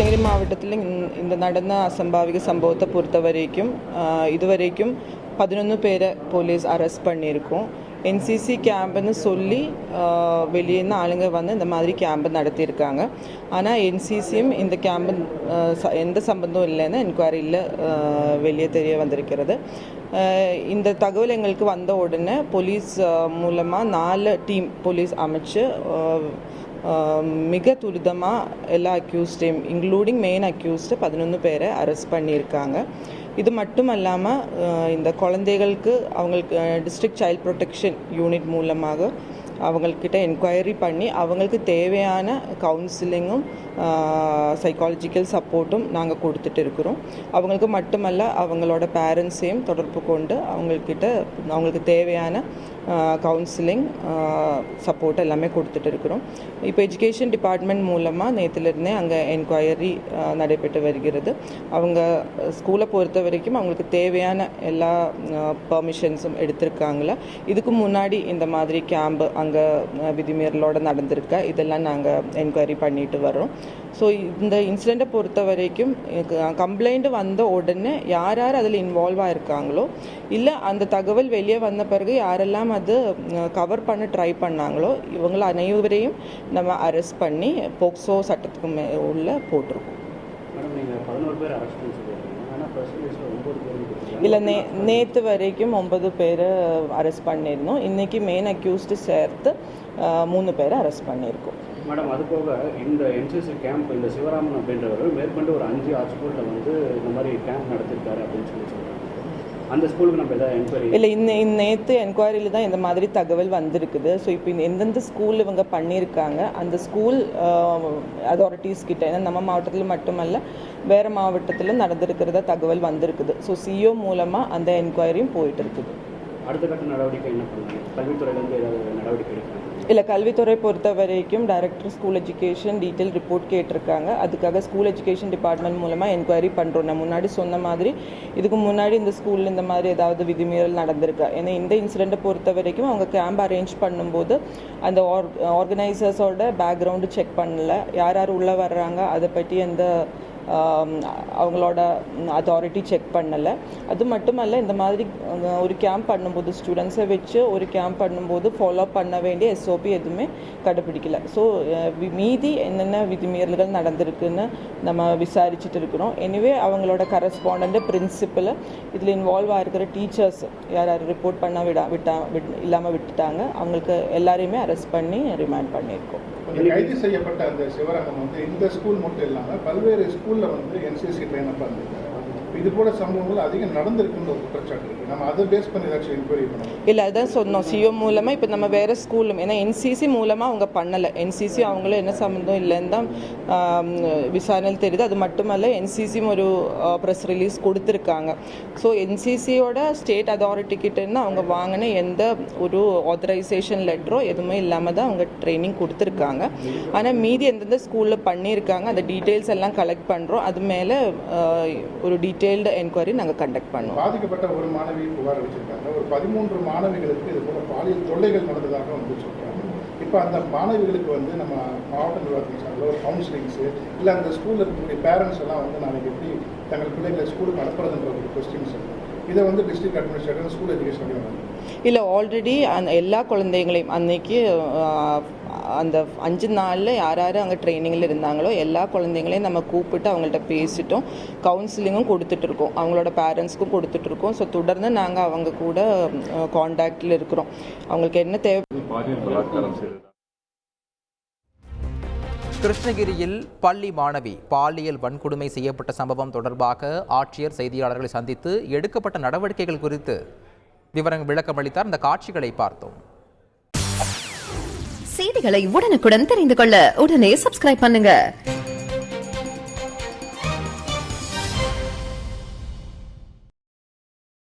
கிருஷ்ணகிரி மாவட்டத்தில் இந்த நடந்த அசம்பாவிக சம்பவத்தை பொறுத்த வரைக்கும் இதுவரைக்கும் 11 பேரை போலீஸ் அரெஸ்ட் பண்ணியிருக்கோம். என்சிசி கேம்புன்னு சொல்லி வெளியேருந்து ஆளுங்க வந்து இந்த மாதிரி கேம்பு நடத்தியிருக்காங்க. ஆனால் என்சிசியும் இந்த கேம்பு எந்த சம்பந்தம் இல்லைன்னு என்கொயரியில் வெளியே தெரிய வந்திருக்கிறது. இந்த தகவல் எங்களுக்கு வந்த உடனே போலீஸ் மூலமாக 4 டீம் போலீஸ் அமைச்சு மிக துரிதமாக எல்லா அக்யூஸ்டையும் இன்க்ளூடிங் மெயின் அக்யூஸ்டு 11 பேரை அரெஸ்ட் பண்ணியிருக்காங்க. இது மட்டும் இல்லாமல் இந்த குழந்தைகளுக்கு அவங்களுக்கு டிஸ்ட்ரிக்ட் சைல்ட் ப்ரொடெக்ஷன் யூனிட் மூலமாக அவங்கக்கிட்ட என்கொயரி பண்ணி அவங்களுக்கு தேவையான கவுன்சிலிங்கும் சைக்காலஜிக்கல் சப்போர்ட்டும் நாங்கள் கொடுத்துட்டு இருக்கிறோம். அவங்களுக்கு மட்டுமல்ல அவங்களோட பேரண்ட்ஸையும் தொடர்பு கொண்டு அவங்களுக்கு தேவையான கவுன்சிலிங் சப்போர்ட் எல்லாமே கொடுத்துட்டு இருக்கிறோம். இப்போ எஜுகேஷன் டிபார்ட்மெண்ட் மூலமாக நேற்றுலேருந்தே அங்கே என்கொயரி நடைபெற்று வருகிறது. அவங்க ஸ்கூலை பொறுத்த வரைக்கும் அவங்களுக்கு தேவையான எல்லா பர்மிஷன்ஸும் எடுத்திருக்காங்களா. இதுக்கு முன்னாடி இந்த மாதிரி கேம்பு அங்கே விதிமீறலோடு நடந்திருக்கா, இதெல்லாம் நாங்கள் என்கொயரி பண்ணிட்டு வரோம். ஸோ இந்த இன்சிடெண்ட்டை பொறுத்த வரைக்கும் கம்ப்ளைண்ட் வந்த உடனே யார் அதில் இன்வால்வ் ஆகிருக்காங்களோ இல்லை அந்த தகவல் வெளியே வந்த பிறகு யாரெல்லாம் அது கவர் பண்ண ட்ரை பண்ணாங்களோ இவங்களை அனைவரையும் நம்ம அரெஸ்ட் பண்ணி போக்சோ சட்டத்துக்கு உள்ள போட்டிருக்கோம். இல்லை நேற்று வரைக்கும் 9 பேர் அரெஸ்ட் பண்ணியிருந்தோம். இன்றைக்கி மெயின் அக்யூஸ்டு சேர்த்து 3 பேரை அரெஸ்ட் பண்ணியிருக்கோம். மேடம், அது போக இந்த என்சிசி கேம்ப் இந்த சிவராமன் அப்படின்றவர் மேற்கொண்டு ஒரு 5-6 ஸ்கூலில் வந்து இந்த மாதிரி கேம்ப் நடத்திருக்காரு அப்படின்னு சொல்லி சொல்கிறாங்க. அந்த ஸ்கூலுக்கு நம்ம எதாவது என்கொயரி இல்லை நேற்று என்கொயரியில் தான் இந்த மாதிரி தகவல் வந்திருக்குது. ஸோ இப்போ எந்தெந்த ஸ்கூல் இவங்க பண்ணியிருக்காங்க அந்த ஸ்கூல் அத்தாரிட்டிஸ் கிட்ட, ஏன்னா நம்ம மாவட்டத்தில் மட்டுமல்ல வேறு மாவட்டத்தில் நடந்திருக்கிறதா தகவல் வந்திருக்குது. ஸோ சிஓ மூலமாக அந்த என்கொயரியும் போயிட்டு இருக்குது. அடுத்த கட்ட நடவடிக்கை என்ன பண்ணுறாங்க? கல்வித்துறையிலேருந்து ஏதாவது நடவடிக்கை எடுக்கிறாங்க? இல்லை, கல்வித்துறை பொறுத்த வரைக்கும் director school education detail report கேட்டிருக்காங்க. அதுக்காக ஸ்கூல் எஜுகேஷன் டிபார்ட்மெண்ட் மூலமாக என்கொயரி பண்ணுறோம். நான் முன்னாடி சொன்ன மாதிரி இதுக்கு முன்னாடி இந்த ஸ்கூலில் இந்த மாதிரி ஏதாவது விதிமீறல் நடந்திருக்கா, ஏன்னா இந்த இன்சிடெண்ட்டை பொறுத்த வரைக்கும் அவங்க கேம்ப் அரேஞ்ச் பண்ணும்போது அந்த ஆர்கனைசர்ஸோட பேக்ரவுண்டு செக் பண்ணல, யார் உள்ளே வர்றாங்க அதை பற்றி அந்த அவங்களோட அத்தாரிட்டி செக் பண்ணலை. அது மட்டுமல்ல இந்த மாதிரி ஒரு கேம்ப் பண்ணும்போது ஸ்டூடெண்ட்ஸை வச்சு ஒரு கேம்ப் பண்ணும்போது ஃபாலோ பண்ண வேண்டிய எஸ்ஓபி எதுவுமே கடைப்பிடிக்கல. ஸோ மீதி என்னென்ன விதிமீறல்கள் நடந்திருக்குன்னு நம்ம விசாரிச்சுட்டு இருக்கிறோம். எனிவே அவங்களோட கரஸ்பாண்டன்ட் பிரின்சிபல் இதில் இன்வால்வ் ஆகிருக்கிற டீச்சர்ஸ் யார் ரிப்போர்ட் பண்ண இல்லாமல் விட்டுட்டாங்க, அவங்களுக்கு எல்லாரையுமே அரெஸ்ட் பண்ணி ரிமாண்ட் பண்ணியிருக்கோம். கைது செய்யப்பட்ட அந்த சிவராமன் வந்து இந்த ஸ்கூல் மட்டும் இல்லாமல் பல்வேறு ஸ்கூலில் வந்து என்சிசி ட்ரெயினப் பண்ணிருக்காங்க. இது போல சம்பவங்கள் அதிகம் நடந்திருக்குன்னு ஒரு குற்றச்சாட்டு இருக்குது. நம்ம அதை பேஸ் பண்ணி ஏதாச்சும் என்கொயரி பண்ணணும்? இல்லை, அதுதான் சொன்னோம். சிஓ மூலமாக இப்போ நம்ம வேறு ஸ்கூலும், ஏன்னா என்சிசி மூலமாக அவங்க பண்ணலை, என்சிசி அவங்களும் என்ன சம்மந்தம் இல்லைன்னு தான் விசாரணையில் தெரியுது. அது மட்டுமல்ல என்சிசியும் ஒரு ப்ரெஸ் ரிலீஸ் கொடுத்துருக்காங்க. ஸோ என்சிசியோட ஸ்டேட் அத்தாரிட்டிக்கிட்டேருந்து அவங்க வாங்கின எந்த ஒரு ஆத்தரைசேஷன் லெட்டரோ எதுவுமே இல்லாமல் தான் அவங்க ட்ரைனிங் கொடுத்துருக்காங்க. ஆனால் மீதி எந்தெந்த ஸ்கூலில் பண்ணியிருக்காங்க அந்த டீட்டெயில்ஸ் எல்லாம் கலெக்ட் பண்ணுறோம். அது மேலே ஒரு டீட்டெயில்டு என்கொயரி நாங்கள் கண்டக்ட் பண்ணுவோம். பாதிக்கப்பட்ட ஒரு மாணவி புகார் வச்சிருக்காங்க. ஒரு 13 மாணவிகளுக்கு இது போல பாலியல் தொல்லைகள் நடந்ததாக வந்து சொல்கிறாங்க. இப்போ அந்த மாணவிகளுக்கு வந்து நம்ம மாவட்ட நிர்வாகத்தின் சார்பில் ஒரு கவுன்சிலிங்ஸு இல்லை அந்த ஸ்கூலில் இருக்கக்கூடிய பேரண்ட்ஸ் எல்லாம் வந்து நாளைக்கு எப்படி தங்கள் பிள்ளைகளை ஸ்கூலுக்கு அனுப்புறதுன்ற ஒரு கொஸ்டின்ஸ் இதை வந்து டிஸ்ட்ரிக்ட் அட்மினிஸ்ட்ரேட்டர் ஸ்கூல் எஜுகேஷன் இல்லை, ஆல்ரெடி அந்த எல்லா குழந்தைங்களையும் அன்னைக்கு அந்த 5 நாளில் யார் அங்கே ட்ரைனிங்கில் இருந்தாங்களோ எல்லா குழந்தைங்களையும் நம்ம கூப்பிட்டு அவங்கள்ட்ட பேசிட்டோம், கவுன்சிலிங்கும் கொடுத்துட்ருக்கோம், அவங்களோட பேரண்ட்ஸ்க்கும் கொடுத்துட்ருக்கோம். ஸோ தொடர்ந்து நாங்கள் அவங்க கூட கான்டாக்டில் இருக்கிறோம். அவங்களுக்கு என்ன தேவை. கிருஷ்ணகிரியில் பள்ளி மாணவி பாலியல் வன்கொடுமை செய்யப்பட்ட சம்பவம் தொடர்பாக ஆட்சியர் செய்தியாளர்களை சந்தித்து எடுக்கப்பட்ட நடவடிக்கைகள் குறித்து விளக்கம் அளித்தார். அந்த காட்சிகளை பார்த்தோம். செய்திகளை உடனுக்குடன் தெரிந்து கொள்ள உடனே சப்ஸ்கிரைப் பண்ணுங்க.